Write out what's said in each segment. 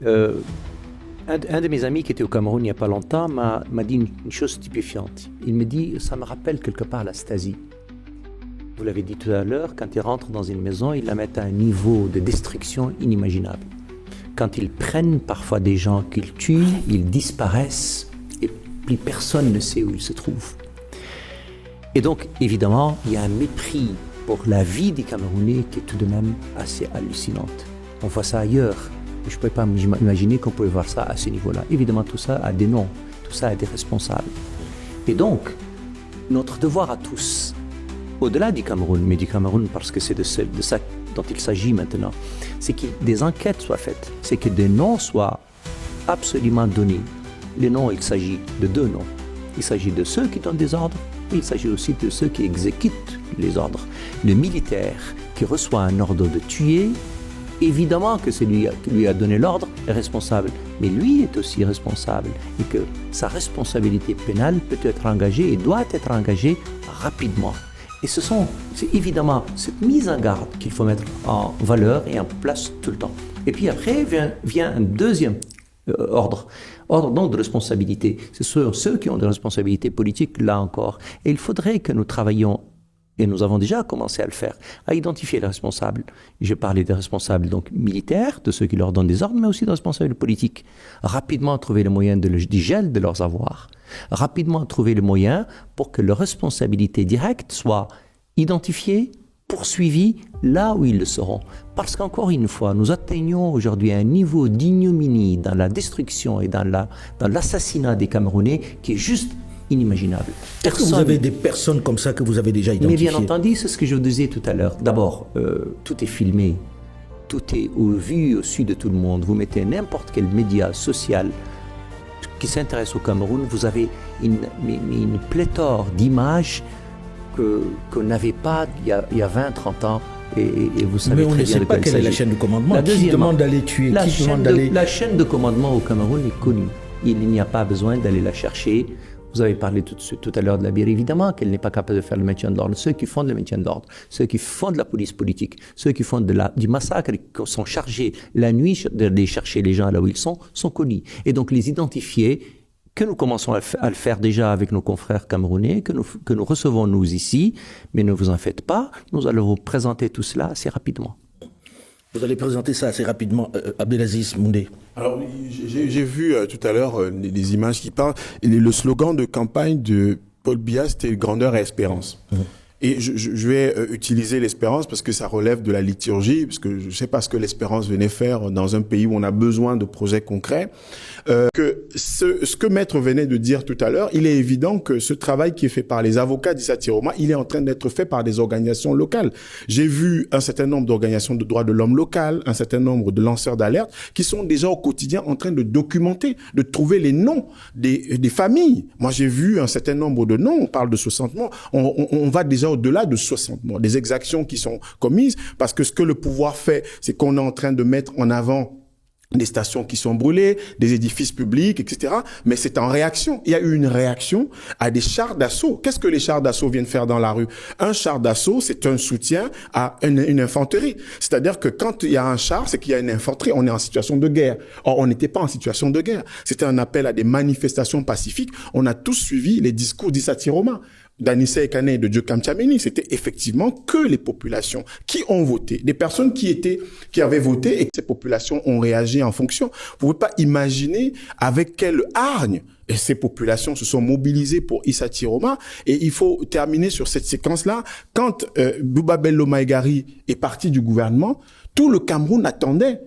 Euh, un de mes amis qui était au Cameroun il n'y a pas longtemps m'a dit une chose stupéfiante. Il me dit, ça me rappelle quelque part la Stasi. Vous l'avez dit tout à l'heure, quand ils rentrent dans une maison, ils la mettent à un niveau de destruction inimaginable. Quand ils prennent parfois des gens qu'ils tuent, ils disparaissent et plus personne ne sait où ils se trouvent. Et donc, évidemment, il y a un mépris pour la vie des Camerounais qui est tout de même assez hallucinante. On voit ça ailleurs. Je ne pouvais pas m'imaginer qu'on pouvait voir ça à ce niveau-là. Évidemment, tout ça a des noms, tout ça a des responsables. Et donc, notre devoir à tous, au-delà du Cameroun, mais du Cameroun parce que c'est de ça dont il s'agit maintenant, c'est que des enquêtes soient faites, c'est que des noms soient absolument donnés. Les noms, il s'agit de deux noms. Il s'agit de ceux qui donnent des ordres, et il s'agit aussi de ceux qui exécutent les ordres. Le militaire qui reçoit un ordre de tuer, évidemment que celui qui lui a donné l'ordre est responsable, mais lui est aussi responsable et que sa responsabilité pénale peut être engagée et doit être engagée rapidement. Et c'est évidemment cette mise en garde qu'il faut mettre en valeur et en place tout le temps. Et puis après vient un deuxième ordre donc de responsabilité. C'est ceux qui ont des responsabilités politiques, là encore. Et il faudrait que nous travaillions, et nous avons déjà commencé à le faire, à identifier les responsables. Je parlais des responsables donc militaires, de ceux qui leur donnent des ordres, mais aussi des responsables politiques. Rapidement trouver le moyen du gel de leurs avoirs. Rapidement trouver le moyen pour que leur responsabilité directe soit identifiée, poursuivie là où ils le seront. Parce qu'encore une fois, nous atteignons aujourd'hui un niveau d'ignominie dans la destruction et dans l'assassinat des Camerounais qui est juste inimaginable. Est-ce que vous avez des personnes comme ça que vous avez déjà identifiées? Mais bien entendu, c'est ce que je vous disais tout à l'heure. D'abord, tout est filmé, tout est vu au su de tout le monde. Vous mettez n'importe quel média social qui s'intéresse au Cameroun, vous avez une pléthore d'images qu'on n'avait pas il y a 20, 30 ans. Et vous savez mais on ne sait pas quelle est la chaîne de commandement. Qui demande d'aller tuer? La chaîne de commandement au Cameroun est connue. Il n'y a pas besoin d'aller la chercher. Vous avez parlé tout à l'heure de la BIR, évidemment, qu'elle n'est pas capable de faire le maintien de l'ordre. Ceux qui font le maintien de l'ordre, ceux qui font de la police politique, ceux qui font du massacre, qui sont chargés la nuit d'aller chercher les gens là où ils sont connus. Et donc les identifier, que nous commençons à le faire déjà avec nos confrères camerounais, que nous recevons nous ici, mais ne vous en faites pas, nous allons vous présenter tout cela assez rapidement. Vous allez présenter ça assez rapidement, Abdelaziz Moundé. Alors, j'ai vu tout à l'heure les images qui parlent. Et le slogan de campagne de Paul Biya, c'était « Grandeur et espérance ». Et je vais utiliser l'espérance parce que ça relève de la liturgie, parce que je ne sais pas ce que l'espérance venait faire dans un pays où on a besoin de projets concrets. Ce que Maître venait de dire tout à l'heure, il est évident que ce travail qui est fait par les avocats d'Issa Tiroma, il est en train d'être fait par des organisations locales. J'ai vu un certain nombre d'organisations de droits de l'homme locales, un certain nombre de lanceurs d'alerte qui sont déjà au quotidien en train de documenter, de trouver les noms des familles. Moi, j'ai vu un certain nombre de noms, on parle de 60 morts, on va déjà au-delà de 60 morts, des exactions qui sont commises, parce que ce que le pouvoir fait, c'est qu'on est en train de mettre en avant des stations qui sont brûlées, des édifices publics, etc. Mais c'est en réaction. Il y a eu une réaction à des chars d'assaut. Qu'est-ce que les chars d'assaut viennent faire dans la rue? Un char d'assaut, c'est un soutien à une infanterie. C'est-à-dire que quand il y a un char, c'est qu'il y a une infanterie. On est en situation de guerre. Or, on n'était pas en situation de guerre. C'était un appel à des manifestations pacifiques. On a tous suivi les discours d'Issa Tiroma, d'Anissa Ekane et de Diokam Tchameni. C'était effectivement que les populations qui ont voté, des personnes qui avaient voté et que ces populations ont réagi en fonction. Vous ne pouvez pas imaginer avec quelle hargne ces populations se sont mobilisées pour Issa Tiroma. Et il faut terminer sur cette séquence-là. Quand Bouba Bello Maïgari est parti du gouvernement, tout le Cameroun attendait.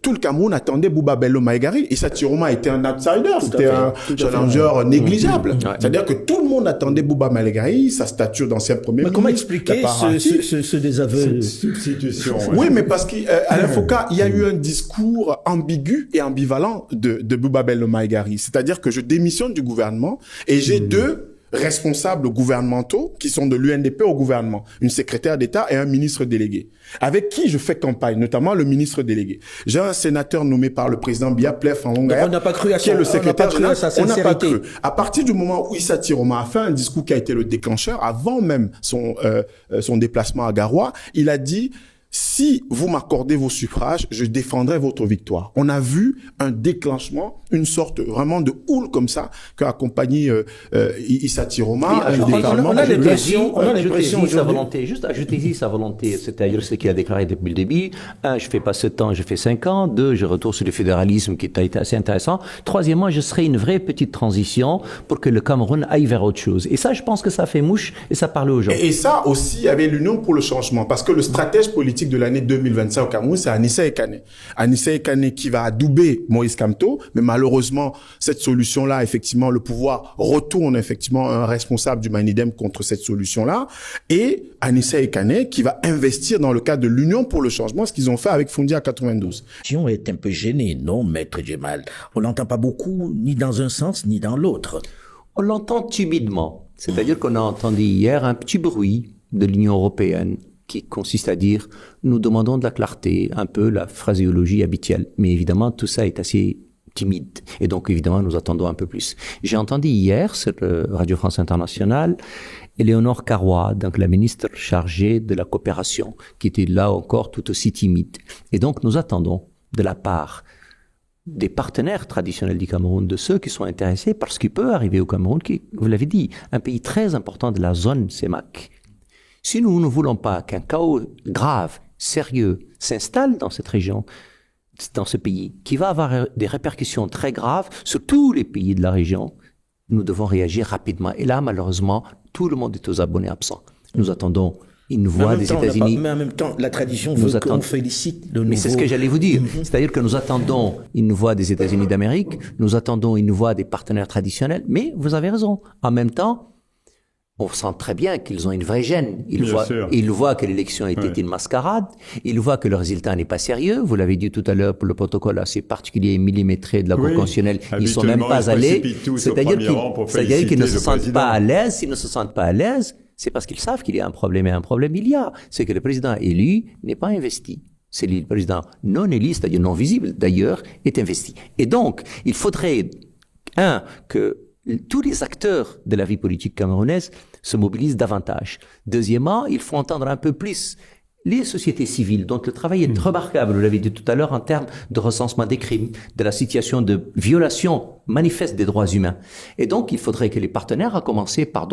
Tout le Cameroun attendait Bouba Bello Maïgari. Issa Tiroma était un outsider, c'était un challenger négligeable. C'est-à-dire que tout le monde attendait Bouba Maïgari, sa stature d'ancien premier ministre. Comment expliquer ce désaveu? Situation. Oui, mais parce qu'à l'Infoca, il y a eu un discours ambigu et ambivalent de Bouba Bello Maïgari. C'est-à-dire que je démissionne du gouvernement et j'ai deux responsables gouvernementaux qui sont de l'UNDP au gouvernement, une secrétaire d'État et un ministre délégué, avec qui je fais campagne, notamment le ministre délégué. J'ai un sénateur nommé par le président Biya Plef en Hongrie, on n'a pas cru à qui est le secrétaire général. On n'a pas cru. À partir du moment où Issa Tiroma a fait un discours qui a été le déclencheur, avant même son déplacement à Garoua, il a dit si vous m'accordez vos suffrages, je défendrai votre victoire. On a vu un déclenchement, une sorte vraiment de houle comme ça qu'a accompagné Issa Tiroma. On a l'impression sa volonté, juste ajoutez-y sa volonté, c'est-à-dire ce qu'il a déclaré depuis le début. 1, je fais pas 7 ans, je fais 5 ans. 2, je retourne sur le fédéralisme qui a été assez intéressant. 3e, je serai une vraie petite transition pour que le Cameroun aille vers autre chose. Et ça, je pense que ça fait mouche et ça parle aux gens. Et ça aussi, il y avait l'Union pour le changement, parce que le stratège politique de l'année 2025 au Cameroun, c'est Anissa Ekane. Anissa Ekane qui va adouber Moïse Kamto, mais malheureusement, cette solution-là, effectivement, le pouvoir retourne effectivement un responsable du Manidem contre cette solution-là, et Anissa Ekane qui va investir dans le cadre de l'Union pour le changement, ce qu'ils ont fait avec Fondi en 92. On est un peu gêné, non, Maître Djemal? On l'entend pas beaucoup, ni dans un sens, ni dans l'autre. On l'entend timidement. C'est-à-dire qu'on a entendu hier un petit bruit de l'Union européenne qui consiste à dire « nous demandons de la clarté », un peu la phraséologie habituelle. Mais évidemment, tout ça est assez timide. Et donc, évidemment, nous attendons un peu plus. J'ai entendu hier sur Radio France Internationale Éléonore Carrois, donc la ministre chargée de la coopération, qui était là encore tout aussi timide. Et donc, nous attendons de la part des partenaires traditionnels du Cameroun, de ceux qui sont intéressés par ce qui peut arriver au Cameroun, qui, vous l'avez dit, un pays très important de la zone CEMAC. Si nous ne voulons pas qu'un chaos grave, sérieux, s'installe dans cette région, dans ce pays, qui va avoir des répercussions très graves sur tous les pays de la région, nous devons réagir rapidement. Et là, malheureusement, tout le monde est aux abonnés absents. Nous attendons une voix des États-Unis. Mais en même temps, la tradition veut qu'on félicite le nouveau... Mais c'est ce que j'allais vous dire. C'est-à-dire que nous attendons une voix des États-Unis d'Amérique, nous attendons une voix des partenaires traditionnels, mais vous avez raison. En même temps, on sent très bien qu'ils ont une vraie gêne. Ils voient que l'élection était une mascarade. Ils voient que le résultat n'est pas sérieux. Vous l'avez dit tout à l'heure pour le protocole assez particulier et millimétré de la Cour constitutionnelle. Ils sont même pas allés. C'est-à-dire qu'ils ne se sentent pas à l'aise. S'ils ne se sentent pas à l'aise, c'est parce qu'ils savent qu'il y a un problème. Et un problème, il y a. C'est que le président élu n'est pas investi. C'est le président non élu, c'est-à-dire non visible d'ailleurs, est investi. Et donc, il faudrait, que tous les acteurs de la vie politique camerounaise se mobilisent davantage. Deuxièmement, il faut entendre un peu plus les sociétés civiles, dont le travail est remarquable, vous l'avez dit tout à l'heure, en termes de recensement des crimes, de la situation de violation manifeste des droits humains. Et donc, il faudrait que les partenaires, à commencer, par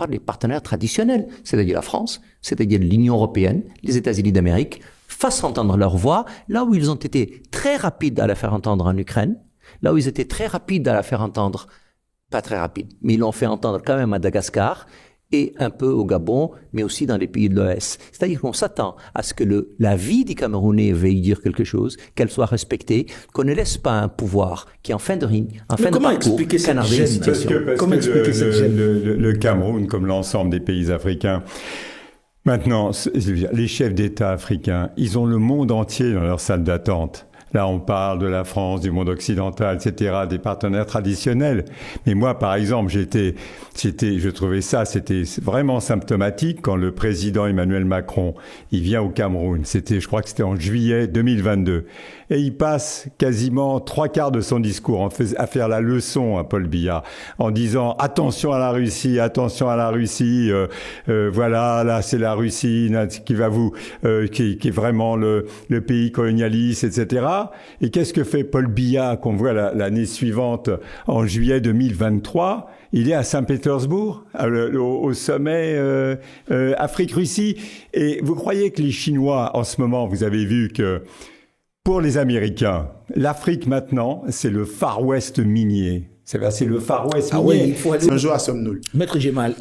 les partenaires traditionnels, c'est-à-dire la France, c'est-à-dire l'Union européenne, les États-Unis d'Amérique, fassent entendre leur voix, là où ils ont été très rapides à la faire entendre en Ukraine, là où ils étaient très rapides à la faire entendre pas très rapide, mais ils l'ont fait entendre quand même à Madagascar et un peu au Gabon, mais aussi dans les pays de l'Ouest. C'est-à-dire qu'on s'attend à ce que la vie des Camerounais veuille dire quelque chose, qu'elle soit respectée, qu'on ne laisse pas un pouvoir qui, en fin de parcours, canarder une situation. Comment expliquer cette gêne ? Le Cameroun, comme l'ensemble des pays africains, maintenant, les chefs d'État africains, ils ont le monde entier dans leur salle d'attente. Là, on parle de la France, du monde occidental, etc., des partenaires traditionnels. Mais moi, par exemple, je trouvais c'était vraiment symptomatique quand le président Emmanuel Macron, il vient au Cameroun. Je crois que c'était en juillet 2022. Et il passe quasiment 3/4 de son discours à faire la leçon à Paul Biya, en disant attention à la Russie, voilà, là, c'est la Russie qui va qui est vraiment le pays colonialiste, etc. Et qu'est-ce que fait Paul Biya qu'on voit l'année suivante, en juillet 2023? Il est à Saint-Pétersbourg, au sommet Afrique-Russie. Et vous croyez que les Chinois, en ce moment, vous avez vu que pour les Américains, l'Afrique maintenant, c'est le Far West minier. C'est le Far West minier. Oui, il faut aller... Un jour à somme nulle. Maître Djemal,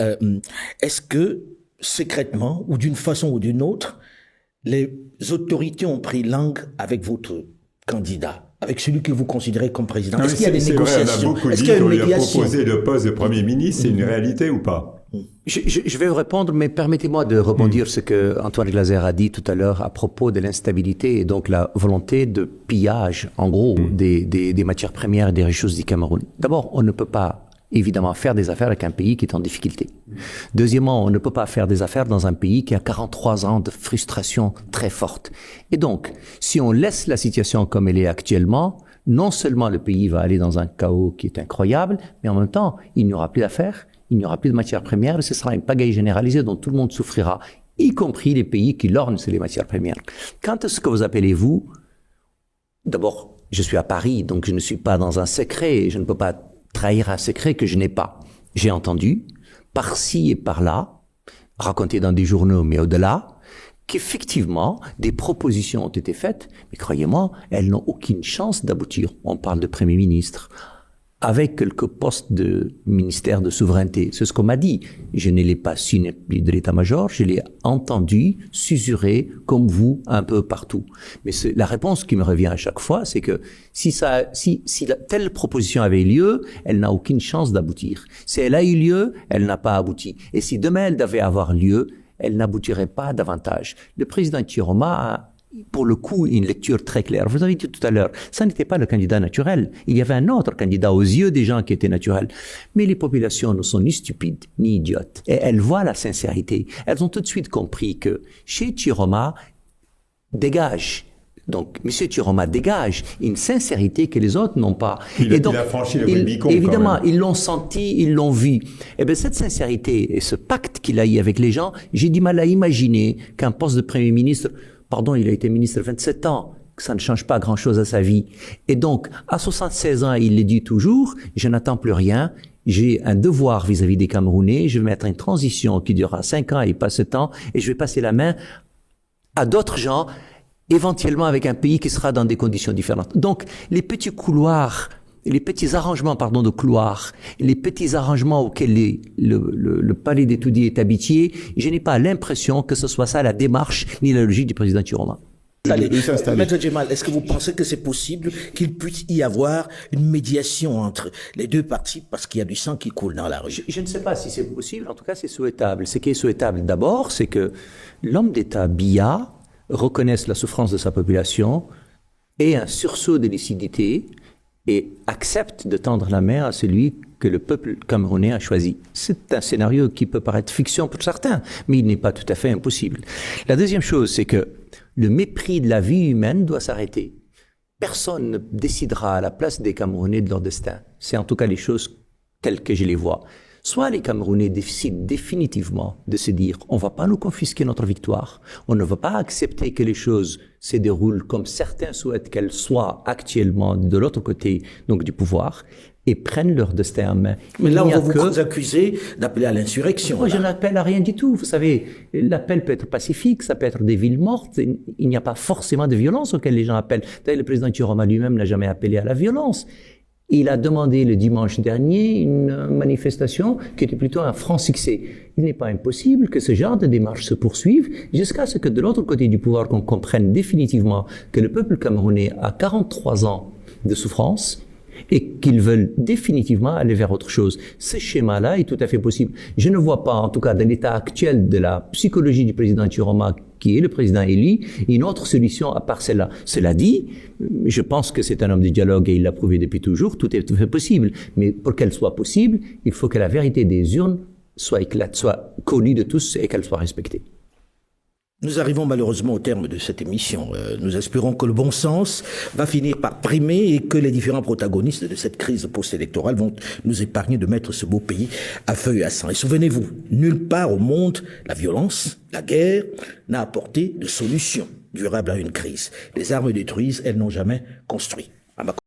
est-ce que, secrètement, ou d'une façon ou d'une autre, les autorités ont pris langue avec votre candidat, avec celui que vous considérez comme président? Est-ce qu'il y a des négociations? Vrai, on a beaucoup dit qu'on lui a proposé le poste de Premier ministre. C'est une réalité ou pas? Je vais vous répondre, mais permettez-moi de rebondir ce que Antoine Glaser a dit tout à l'heure à propos de l'instabilité et donc la volonté de pillage, en gros, des matières premières et des ressources du Cameroun. D'abord, on ne peut pas évidemment faire des affaires avec un pays qui est en difficulté. Deuxièmement, on ne peut pas faire des affaires dans un pays qui a 43 ans de frustration très forte. Et donc, si on laisse la situation comme elle est actuellement, non seulement le pays va aller dans un chaos qui est incroyable, mais en même temps, il n'y aura plus d'affaires, il n'y aura plus de matières premières, et ce sera une pagaille généralisée dont tout le monde souffrira. y compris les pays qui lorgnent sur les matières premières. Quant à ce que vous appelez, vous, d'abord, je suis à Paris, donc je ne suis pas dans un secret, je ne peux pas trahir un secret que je n'ai pas. J'ai entendu, par-ci et par-là, raconté dans des journaux, mais au-delà, qu'effectivement, des propositions ont été faites, mais croyez-moi, elles n'ont aucune chance d'aboutir. On parle de Premier ministre, avec quelques postes de ministère de souveraineté. C'est ce qu'on m'a dit. Je ne l'ai pas su de l'état-major, je l'ai entendu susurrer comme vous un peu partout. Mais la réponse qui me revient à chaque fois, c'est que si telle proposition avait lieu, elle n'a aucune chance d'aboutir. Si elle a eu lieu, elle n'a pas abouti. Et si demain elle devait avoir lieu, elle n'aboutirait pas davantage. Le président Chiroma a, pour le coup, une lecture très claire. Vous avez dit tout à l'heure, ça n'était pas le candidat naturel. Il y avait un autre candidat aux yeux des gens qui était naturel. Mais les populations ne sont ni stupides, ni idiotes. Et elles voient la sincérité. Elles ont tout de suite compris que chez Chiroma, dégage. Donc, M. Chiroma dégage une sincérité que les autres n'ont pas. Il a franchi le Rubicon. Évidemment, ils l'ont senti, ils l'ont vu. Et bien, cette sincérité et ce pacte qu'il a eu avec les gens, j'ai du mal à imaginer qu'un poste de Premier ministre, pardon, il a été ministre 27 ans, que ça ne change pas grand-chose à sa vie. Et donc, à 76 ans, il le dit toujours, je n'attends plus rien, j'ai un devoir vis-à-vis des Camerounais, je vais mettre une transition qui durera 5 ans et pas 7 ans, et je vais passer la main à d'autres gens, éventuellement avec un pays qui sera dans des conditions différentes. Donc, les petits couloirs, les petits arrangements, de couloirs, les petits arrangements auxquels le palais d'étudier est habitué, je n'ai pas l'impression que ce soit ça la démarche ni la logique du président Chiroma. Maître Djemal, est-ce que vous pensez que c'est possible qu'il puisse y avoir une médiation entre les deux parties parce qu'il y a du sang qui coule dans la rue? Je ne sais pas si c'est possible, en tout cas c'est souhaitable. Ce qui est souhaitable d'abord, c'est que l'homme d'État Biya reconnaisse la souffrance de sa population, ait un sursaut de lucidité et accepte de tendre la main à celui que le peuple camerounais a choisi. C'est un scénario qui peut paraître fiction pour certains, mais il n'est pas tout à fait impossible. La deuxième chose, c'est que le mépris de la vie humaine doit s'arrêter. Personne ne décidera à la place des Camerounais de leur destin. C'est en tout cas les choses telles que je les vois. Soit les Camerounais décident définitivement de se dire on ne va pas nous confisquer notre victoire, on ne va pas accepter que les choses se déroulent comme certains souhaitent qu'elles soient actuellement de l'autre côté donc du pouvoir, et prennent leur destin en main. Mais là, on va vous accuser d'appeler à l'insurrection. Moi, je n'appelle à rien du tout. Vous savez, l'appel peut être pacifique, ça peut être des villes mortes. Il n'y a pas forcément de violence auxquelles les gens appellent. D'ailleurs, le président Chiroma lui-même n'a jamais appelé à la violence. Il a demandé le dimanche dernier une manifestation qui était plutôt un franc succès. Il n'est pas impossible que ce genre de démarche se poursuive jusqu'à ce que de l'autre côté du pouvoir, qu'on comprenne définitivement que le peuple camerounais a 43 ans de souffrance et qu'ils veulent définitivement aller vers autre chose. Ce schéma-là est tout à fait possible. Je ne vois pas, en tout cas dans l'état actuel de la psychologie du président Chiroma, qui est le président élu, une autre solution à part celle-là. Cela dit, je pense que c'est un homme de dialogue et il l'a prouvé depuis toujours, tout est tout à fait possible. Mais pour qu'elle soit possible, il faut que la vérité des urnes soit connue de tous et qu'elle soit respectée. Nous arrivons malheureusement au terme de cette émission. Nous espérons que le bon sens va finir par primer et que les différents protagonistes de cette crise post-électorale vont nous épargner de mettre ce beau pays à feu et à sang. Et souvenez-vous, nulle part au monde, la violence, la guerre n'a apporté de solution durable à une crise. Les armes détruisent, elles n'ont jamais construit.